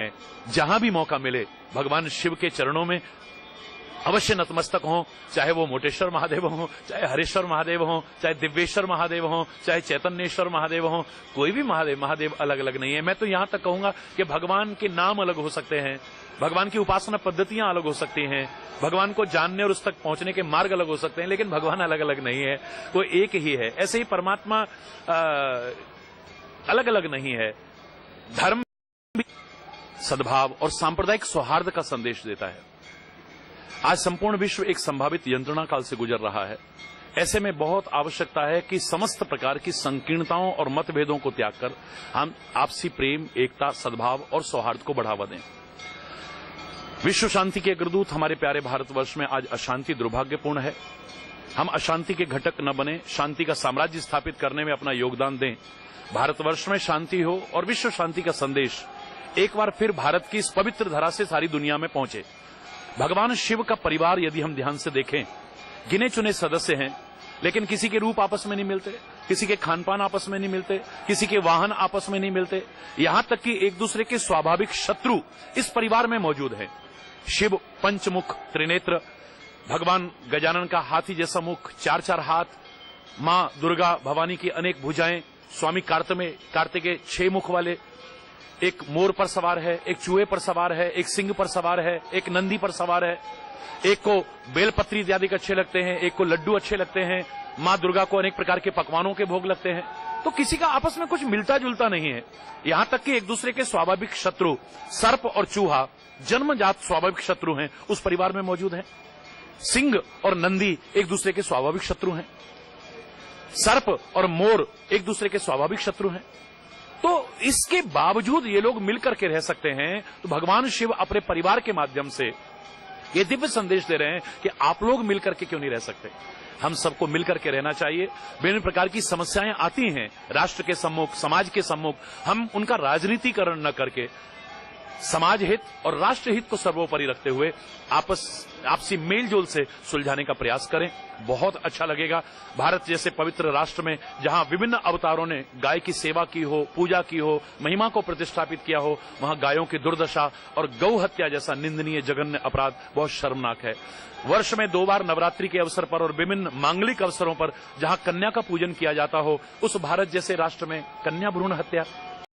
हैं, जहां भी मौका मिले भगवान शिव के चरणों में अवश्य नतमस्तक हों, चाहे वो मोटेश्वर महादेव हों, चाहे हरेश्वर महादेव हों, चाहे दिव्येश्वर महादेव हों, चाहे चैतन्येश्वर महादेव हों, कोई भी महादेव अलग अलग नहीं है। मैं तो यहां तक कहूंगा कि भगवान के नाम अलग हो सकते हैं, भगवान की उपासना पद्धतियां अलग हो सकती हैं, भगवान को जानने और उस तक पहुंचने के मार्ग अलग हो सकते हैं, लेकिन भगवान अलग अलग नहीं है, वो एक ही है। ऐसे ही परमात्मा अलग अलग नहीं है। धर्म भी सद्भाव और सांप्रदायिक सौहार्द का संदेश देता है। आज संपूर्ण विश्व एक संभावित यंत्रणा काल से गुजर रहा है। ऐसे में बहुत आवश्यकता है कि समस्त प्रकार की संकीर्णताओं और मतभेदों को त्याग कर हम आपसी प्रेम, एकता, सद्भाव और सौहार्द को बढ़ावा दें। विश्व शांति के अग्रदूत हमारे प्यारे भारतवर्ष में आज अशांति दुर्भाग्यपूर्ण है। हम अशांति के घटक न बने, शांति का साम्राज्य स्थापित करने में अपना योगदान दें। भारतवर्ष में शांति हो और विश्व शांति का संदेश एक बार फिर भारत की इस पवित्र धरा से सारी दुनिया में पहुंचे। भगवान शिव का परिवार यदि हम ध्यान से देखें, गिने चुने सदस्य हैं, लेकिन किसी के रूप आपस में नहीं मिलते, किसी के खान पान आपस में नहीं मिलते, किसी के वाहन आपस में नहीं मिलते, यहां तक कि एक दूसरे के स्वाभाविक शत्रु इस परिवार में मौजूद हैं। शिव पंचमुख त्रिनेत्र, भगवान गजानन का हाथी जैसा मुख, 4-4 हाथ, मां दुर्गा भवानी की अनेक भुजाएं, स्वामी कार्तिकेय 6 मुख वाले, एक मोर पर सवार है, एक चूहे पर सवार है, एक सिंह पर सवार है, एक नंदी पर सवार है, एक को बेलपत्री इत्यादि अच्छे लगते हैं, एक को लड्डू अच्छे लगते हैं, मां दुर्गा को अनेक प्रकार के पकवानों के भोग लगते हैं। तो किसी का आपस में कुछ मिलता जुलता नहीं है। यहां तक कि एक दूसरे के स्वाभाविक शत्रु सर्प और चूहा, जन्मजात स्वाभाविक शत्रु हैं, उस परिवार में मौजूद हैं। सिंह और नंदी एक दूसरे के स्वाभाविक शत्रु हैं, सर्प और मोर एक दूसरे के स्वाभाविक शत्रु हैं। तो इसके बावजूद ये लोग मिलकर के रह सकते हैं। तो भगवान शिव अपने परिवार के माध्यम से ये दिव्य संदेश दे रहे हैं कि आप लोग मिलकर के क्यों नहीं रह सकते। हम सबको मिलकर के रहना चाहिए। विभिन्न प्रकार की समस्याएं आती हैं राष्ट्र के सम्मुख, समाज के सम्मुख, हम उनका राजनीतिकरण न करके समाज हित और राष्ट्र हित को सर्वोपरि रखते हुए आपसी मेलजोल से सुलझाने का प्रयास करें। बहुत अच्छा लगेगा। भारत जैसे पवित्र राष्ट्र में जहां विभिन्न अवतारों ने गाय की सेवा की हो, पूजा की हो, महिमा को प्रतिष्ठापित किया हो, वहां गायों की दुर्दशा और गौ हत्या जैसा निंदनीय जघन्य अपराध बहुत शर्मनाक है। वर्ष में 2 बार नवरात्रि के अवसर पर और विभिन्न मांगलिक अवसरों पर जहां कन्या का पूजन किया जाता हो, उस भारत जैसे राष्ट्र में कन्या भ्रूण हत्या